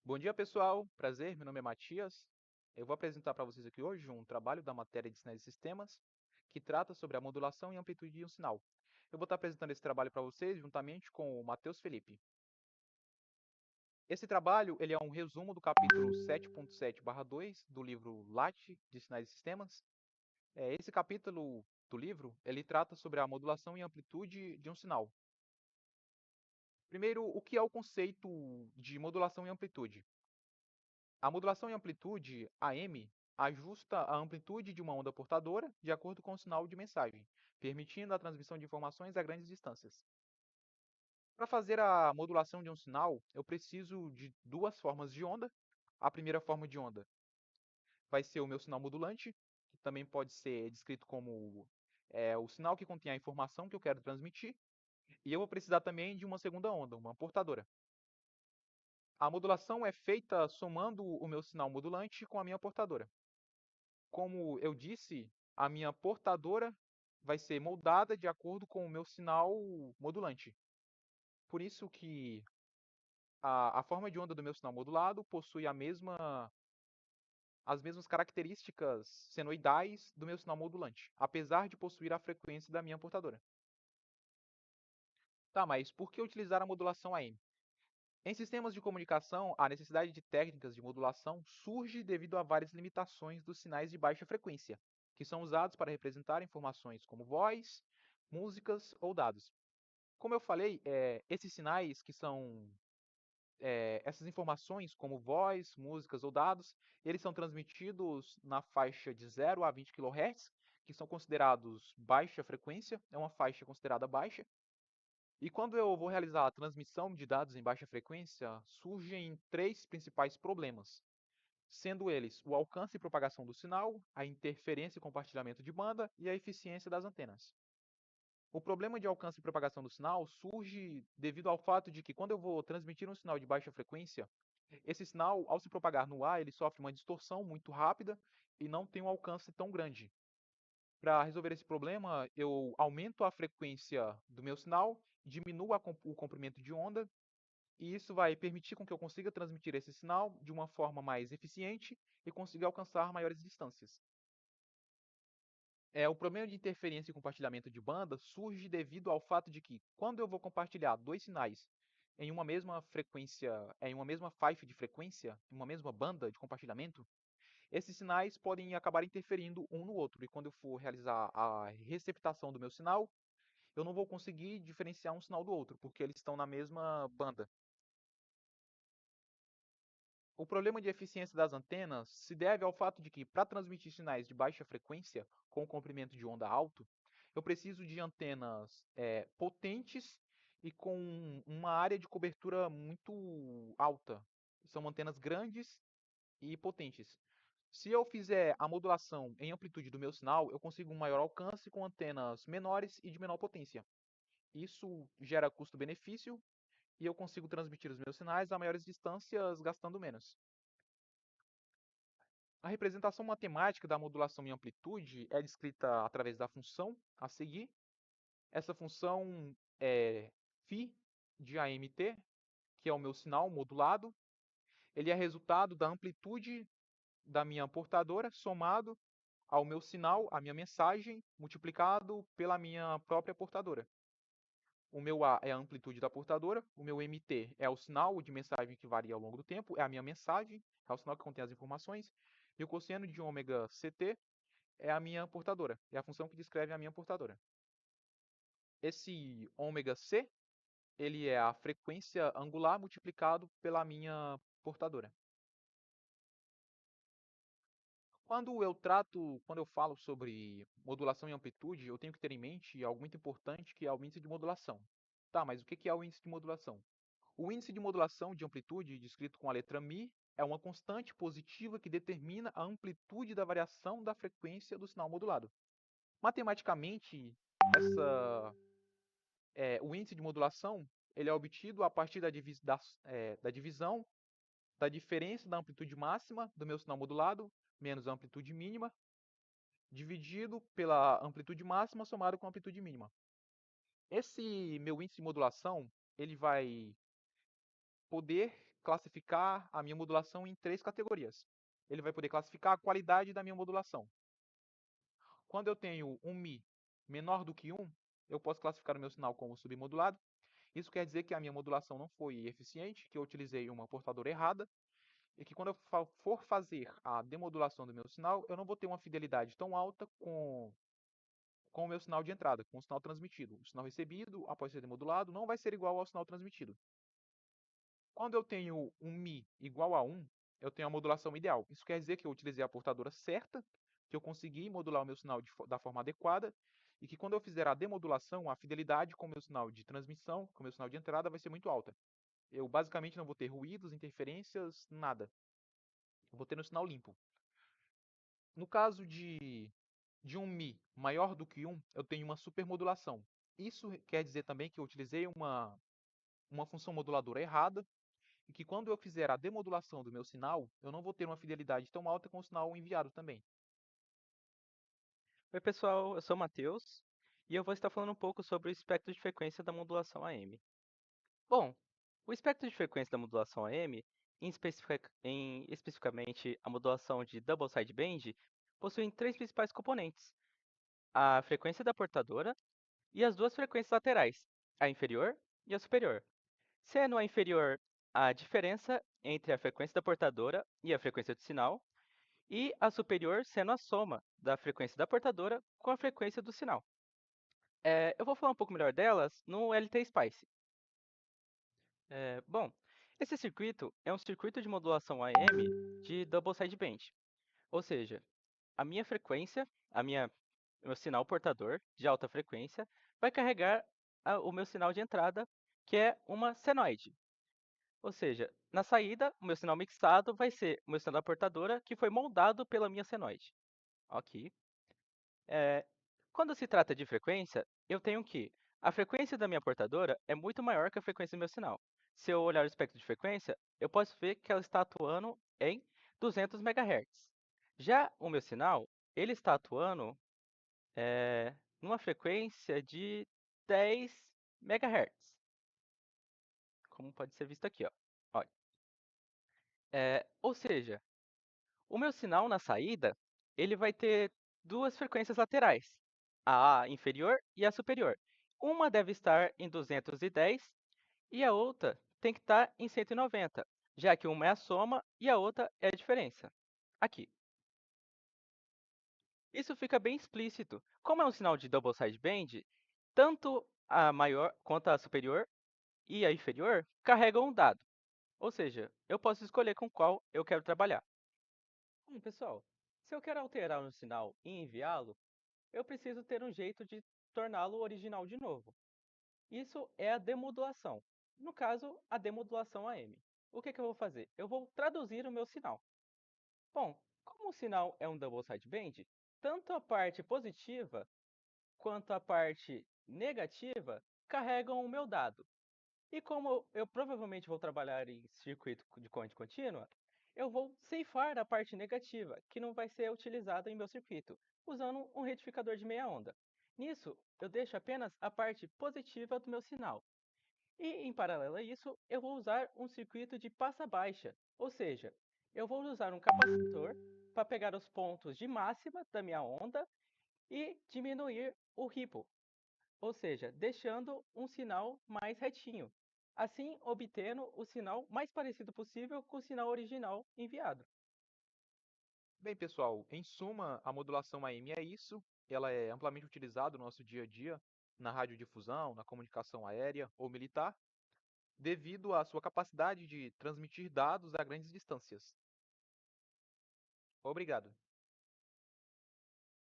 Bom dia, pessoal. Prazer, meu nome é Matias. Eu vou apresentar para vocês aqui hoje um trabalho da matéria de sinais e sistemas que trata sobre a modulação e amplitude de um sinal. Eu vou estar apresentando esse trabalho para vocês juntamente com o Matheus Felipe. Esse trabalho ele é um resumo do capítulo 7.7/2 do livro LAT de sinais e sistemas. Esse capítulo do livro ele trata sobre a modulação e amplitude de um sinal. Primeiro, o que é o conceito de modulação e amplitude? A modulação em amplitude, AM, ajusta a amplitude de uma onda portadora de acordo com o sinal de mensagem, permitindo a transmissão de informações a grandes distâncias. Para fazer a modulação de um sinal, eu preciso de duas formas de onda. A primeira forma de onda vai ser o meu sinal modulante, que também pode ser descrito como o sinal que contém a informação que eu quero transmitir. E eu vou precisar também de uma segunda onda, uma portadora. A modulação é feita somando o meu sinal modulante com a minha portadora. Como eu disse, a minha portadora vai ser moldada de acordo com o meu sinal modulante. Por isso que a forma de onda do meu sinal modulado possui as mesmas características senoidais do meu sinal modulante, apesar de possuir a frequência da minha portadora. Tá, mas por que utilizar a modulação AM? Em sistemas de comunicação, a necessidade de técnicas de modulação surge devido a várias limitações dos sinais de baixa frequência, que são usados para representar informações como voz, músicas ou dados. Como eu falei, esses sinais que são essas informações como voz, músicas ou dados, eles são transmitidos na faixa de 0 a 20 kHz, que são considerados baixa frequência, é uma faixa considerada baixa. E quando eu vou realizar a transmissão de dados em baixa frequência, surgem três principais problemas, sendo eles o alcance e propagação do sinal, a interferência e compartilhamento de banda e a eficiência das antenas. O problema de alcance e propagação do sinal surge devido ao fato de que quando eu vou transmitir um sinal de baixa frequência, esse sinal, ao se propagar no ar, ele sofre uma distorção muito rápida e não tem um alcance tão grande. Para resolver esse problema, eu aumento a frequência do meu sinal, diminuo o comprimento de onda, e isso vai permitir com que eu consiga transmitir esse sinal de uma forma mais eficiente e consiga alcançar maiores distâncias. O problema de interferência e compartilhamento de banda surge devido ao fato de que, quando eu vou compartilhar dois sinais em uma mesma frequência, em uma mesma faixa de frequência, em uma mesma banda de compartilhamento, esses sinais podem acabar interferindo um no outro. E quando eu for realizar a receptação do meu sinal, eu não vou conseguir diferenciar um sinal do outro, porque eles estão na mesma banda. O problema de eficiência das antenas se deve ao fato de que, para transmitir sinais de baixa frequência com comprimento de onda alto, eu preciso de antenas potentes e com uma área de cobertura muito alta. São antenas grandes e potentes. Se eu fizer a modulação em amplitude do meu sinal, eu consigo um maior alcance com antenas menores e de menor potência. Isso gera custo-benefício e eu consigo transmitir os meus sinais a maiores distâncias gastando menos. A representação matemática da modulação em amplitude é descrita através da função a seguir. Essa função é φ de AMT, que é o meu sinal modulado. Ele é resultado da amplitude da minha portadora somado ao meu sinal, a minha mensagem, multiplicado pela minha própria portadora. O meu A é a amplitude da portadora, o meu MT é o sinal de mensagem que varia ao longo do tempo, é a minha mensagem, é o sinal que contém as informações, e o cosseno de ômega CT é a minha portadora, é a função que descreve a minha portadora. Esse ômega C, ele é a frequência angular multiplicado pela minha portadora. Quando eu falo sobre modulação e amplitude, eu tenho que ter em mente algo muito importante, que é o índice de modulação. Tá, mas o que é o índice de modulação? O índice de modulação de amplitude, descrito com a letra μ, é uma constante positiva que determina a amplitude da variação da frequência do sinal modulado. Matematicamente, o índice de modulação ele é obtido a partir da divisão da diferença da amplitude máxima do meu sinal modulado menos a amplitude mínima, dividido pela amplitude máxima somado com a amplitude mínima. Esse meu índice de modulação ele vai poder classificar a minha modulação em 3 categorias. Ele vai poder classificar a qualidade da minha modulação. Quando eu tenho um Mi menor do que 1, eu posso classificar o meu sinal como submodulado. Isso quer dizer que a minha modulação não foi eficiente, que eu utilizei uma portadora errada, e que quando eu for fazer a demodulação do meu sinal, eu não vou ter uma fidelidade tão alta com o meu sinal de entrada, com o sinal transmitido. O sinal recebido, após ser demodulado, não vai ser igual ao sinal transmitido. Quando eu tenho um Mi igual a 1, eu tenho a modulação ideal. Isso quer dizer que eu utilizei a portadora certa, que eu consegui modular o meu sinal da forma adequada, e que quando eu fizer a demodulação, a fidelidade com o meu sinal de transmissão, com o meu sinal de entrada, vai ser muito alta. Eu basicamente não vou ter ruídos, interferências, nada. Eu vou ter um sinal limpo. No caso de um Mi maior do que 1, eu tenho uma supermodulação. Isso quer dizer também que eu utilizei uma função moduladora errada, e que quando eu fizer a demodulação do meu sinal, eu não vou ter uma fidelidade tão alta com o sinal enviado também. Oi, pessoal, eu sou o Matheus e eu vou estar falando um pouco sobre o espectro de frequência da modulação AM. Bom, o espectro de frequência da modulação AM, especificamente a modulação de double sideband, possui três principais componentes: a frequência da portadora e as duas frequências laterais, a inferior e a superior. Sendo a inferior a diferença entre a frequência da portadora e a frequência do sinal, e a superior sendo a soma da frequência da portadora com a frequência do sinal. Eu vou falar um pouco melhor delas no LT-Spice. Bom, esse circuito é um circuito de modulação AM de double sideband, ou seja, a minha frequência, meu sinal portador de alta frequência, vai carregar o meu sinal de entrada, que é uma senoide. Ou seja, na saída, o meu sinal mixado vai ser o meu sinal da portadora, que foi moldado pela minha senoide. Ok. Eh, Quando se trata de frequência, eu tenho que a frequência da minha portadora é muito maior que a frequência do meu sinal. Se eu olhar o espectro de frequência, eu posso ver que ela está atuando em 200 MHz. Já o meu sinal, ele está atuando numa frequência de 10 MHz, como pode ser visto aqui, ó. Olha, ou seja, o meu sinal na saída, ele vai ter duas frequências laterais, a inferior e a superior. Uma deve estar em 210 e a outra tem que estar em 190, já que uma é a soma e a outra é a diferença. Aqui. Isso fica bem explícito. Como é um sinal de double sideband, tanto a maior quanto a superior e a inferior carregam um dado. Ou seja, eu posso escolher com qual eu quero trabalhar. Pessoal, se eu quero alterar um sinal e enviá-lo, eu preciso ter um jeito de torná-lo original de novo. Isso é a demodulação. No caso, a demodulação AM. O que eu vou fazer? Eu vou traduzir o meu sinal. Bom, como o sinal é um double sideband, tanto a parte positiva quanto a parte negativa carregam o meu dado. E como eu provavelmente vou trabalhar em circuito de corrente contínua, eu vou ceifar a parte negativa, que não vai ser utilizada em meu circuito, usando um retificador de meia onda. Nisso, eu deixo apenas a parte positiva do meu sinal. E, em paralelo a isso, eu vou usar um circuito de passa baixa, ou seja, eu vou usar um capacitor para pegar os pontos de máxima da minha onda e diminuir o ripple, ou seja, deixando um sinal mais retinho, assim obtendo o sinal mais parecido possível com o sinal original enviado. Bem, pessoal, em suma, a modulação AM é isso. Ela é amplamente utilizada no nosso dia a dia, na radiodifusão, na comunicação aérea ou militar, devido à sua capacidade de transmitir dados a grandes distâncias. Obrigado.